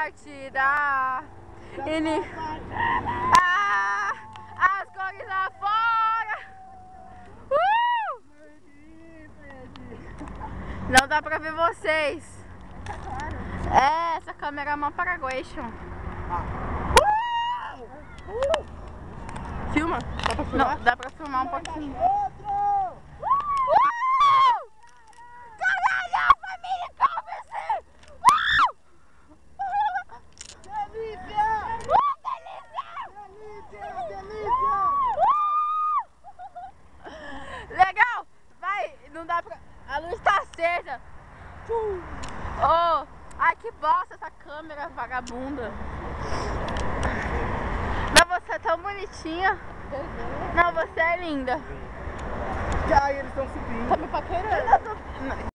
partida. As cores lá fora. Não dá pra ver vocês. É, essa câmera é uma Paraguation. Filma? Dá pra filmar? Não, dá pra filmar um pouquinho. Caralho, família, calma-se! Delícia! Legal! Vai, não dá pra... A luz tá acesa. Oh, ai que bosta essa câmera vagabunda. Mas você é tão bonitinha. Não, você é linda. Ai, eles estão subindo. Tá me paquerando?